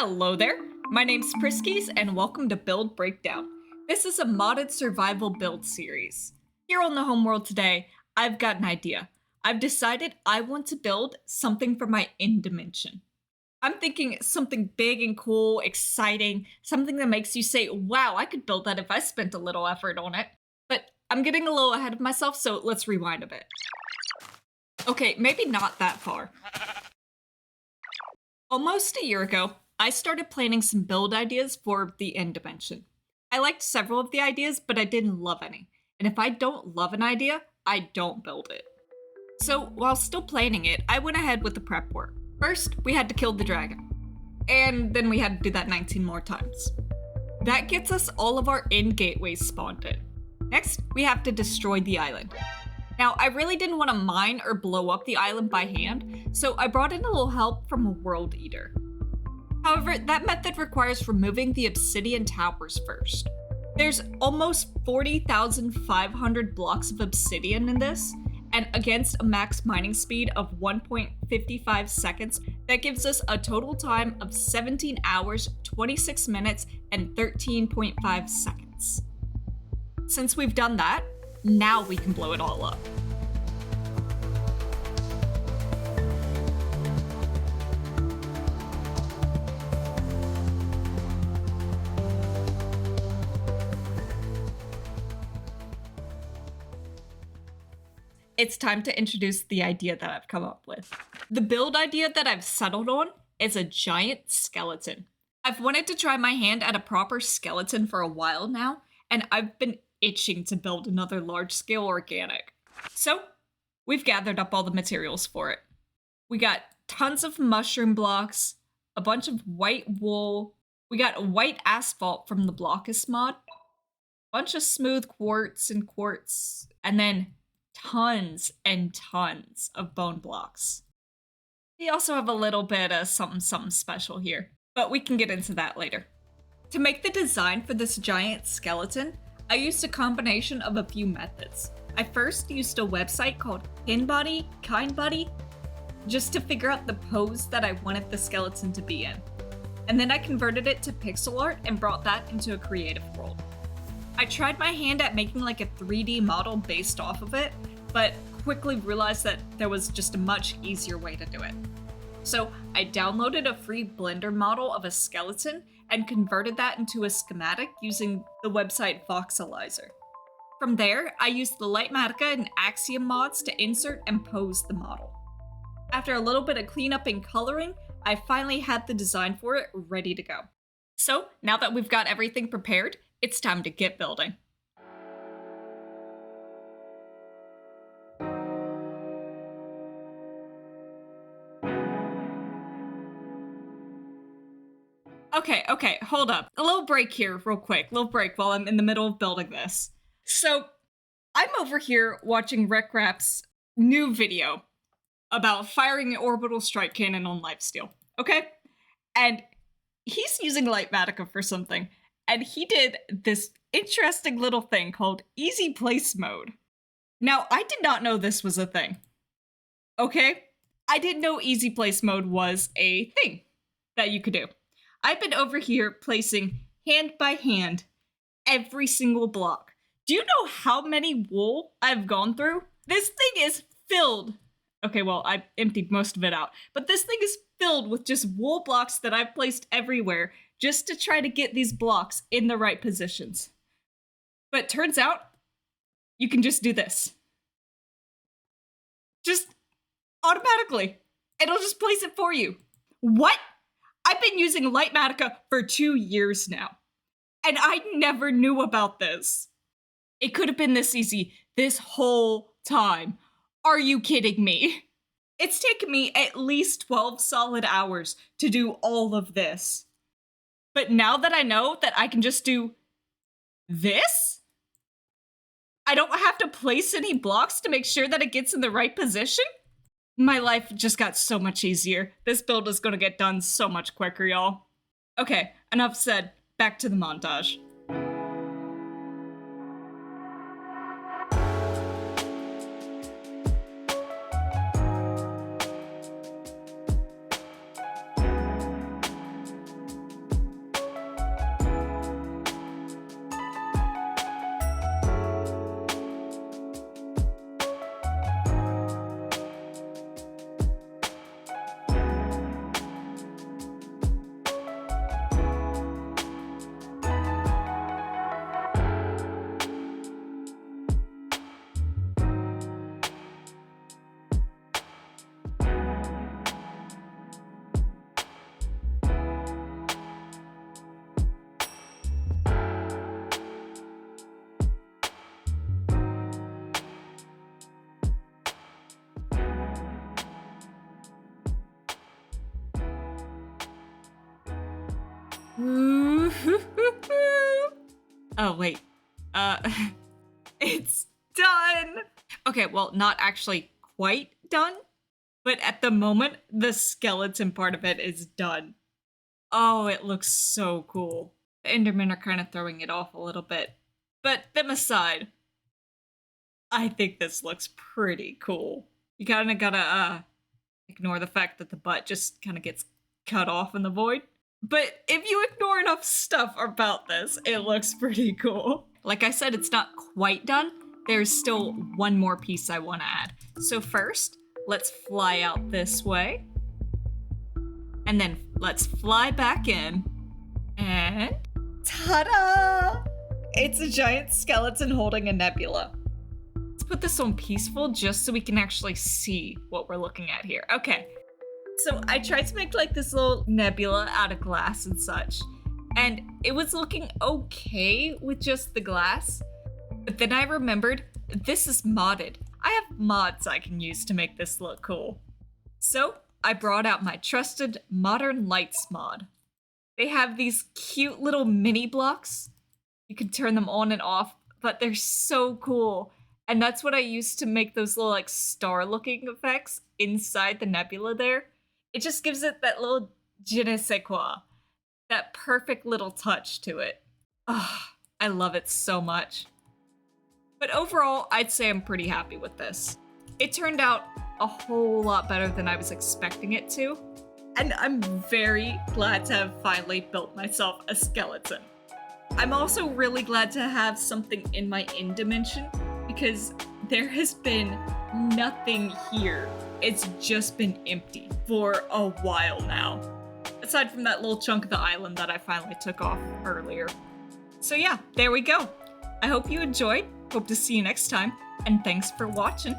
Hello there, my name's Priskys and welcome to Build Breakdown. This is a modded survival build series. Here on the homeworld today, I've got an idea. I've decided I want to build something for my end dimension. I'm thinking something big and cool, exciting, something that makes you say, wow, I could build that if I spent a little effort on it. But I'm getting a little ahead of myself, so let's rewind a bit. Okay, maybe not that far. Almost a year ago, I started planning some build ideas for the end dimension. I liked several of the ideas, but I didn't love any. And if I don't love an idea, I don't build it. So while still planning it, I went ahead with the prep work. First, we had to kill the dragon. And then we had to do that 19 more times. That gets us all of our end gateways spawned in. Next, we have to destroy the island. Now, I really didn't want to mine or blow up the island by hand, so I brought in a little help from a world eater. However, that method requires removing the obsidian towers first. There's almost 40,500 blocks of obsidian in this, and against a max mining speed of 1.55 seconds, that gives us a total time of 17 hours, 26 minutes, and 13.5 seconds. Since we've done that, now we can blow it all up. It's time to introduce the idea that I've come up with. The build idea that I've settled on is a giant skeleton. I've wanted to try my hand at a proper skeleton for a while now, and I've been itching to build another large-scale organic. So, we've gathered up all the materials for it. We got tons of mushroom blocks, a bunch of white wool, we got white asphalt from the Blockist mod, a bunch of smooth quartz, and then tons and tons of bone blocks. We also have a little bit of something special here, but we can get into that later. To make the design for this giant skeleton, I used a combination of a few methods. I first used a website called Kindbody, just to figure out the pose that I wanted the skeleton to be in. And then I converted it to pixel art and brought that into a creative world. I tried my hand at making like a 3D model based off of it, but quickly realized that there was just a much easier way to do it. So I downloaded a free Blender model of a skeleton and converted that into a schematic using the website Voxelizer. From there, I used the Lightmatica and Axiom mods to insert and pose the model. After a little bit of cleanup and coloring, I finally had the design for it ready to go. So now that we've got everything prepared, it's time to get building. Okay, hold up. A little break here, real quick. Little break while I'm in the middle of building this. So, I'm over here watching RecRap's new video about firing an orbital strike cannon on lifesteal, okay? And he's using Lightmatica for something, and he did this interesting little thing called easy place mode. Now, I did not know this was a thing, okay? I didn't know easy place mode was a thing that you could do. I've been over here placing hand by hand every single block. Do you know how many wool I've gone through? This thing is filled. Okay, well, I emptied most of it out, but this thing is filled with just wool blocks that I've placed everywhere just to try to get these blocks in the right positions. But turns out, you can just do this. Just automatically. It'll just place it for you. What? I've been using Lightmatica for 2 years now, and I never knew about this. It could have been this easy this whole time. Are you kidding me? It's taken me at least 12 solid hours to do all of this. But now that I know that I can just do this, I don't have to place any blocks to make sure that it gets in the right position? My life just got so much easier. This build is gonna get done so much quicker, y'all. Okay, enough said. Back to the montage. Oh, wait. Uh, it's done. Okay, well, not actually quite done, but at the moment, the skeleton part of it is done. Oh, it looks so cool. The Endermen are kind of throwing it off a little bit. But them aside, I think this looks pretty cool. You kind of gotta ignore the fact that the butt just kind of gets cut off in the void. But if you ignore enough stuff about this, it looks pretty cool. Like I said, it's not quite done. There's still one more piece I want to add. So first, let's fly out this way. And then let's fly back in. And ta-da! It's a giant skeleton holding a nebula. Let's put this on peaceful just so we can actually see what we're looking at here. Okay. So I tried to make like this little nebula out of glass and such, and it was looking okay with just the glass. But then I remembered this is modded. I have mods I can use to make this look cool. So I brought out my trusted Modern Lights mod. They have these cute little mini blocks. You can turn them on and off, but they're so cool. And that's what I used to make those little like star looking effects inside the nebula there. It just gives it that little je ne sais quoi, that perfect little touch to it. Oh, I love it so much. But overall, I'd say I'm pretty happy with this. It turned out a whole lot better than I was expecting it to. And I'm very glad to have finally built myself a skeleton. I'm also really glad to have something in my in dimension because there has been nothing here. It's just been empty for a while now. Aside from that little chunk of the island that I finally took off earlier. So yeah, there we go. I hope you enjoyed. Hope to see you next time. And thanks for watching.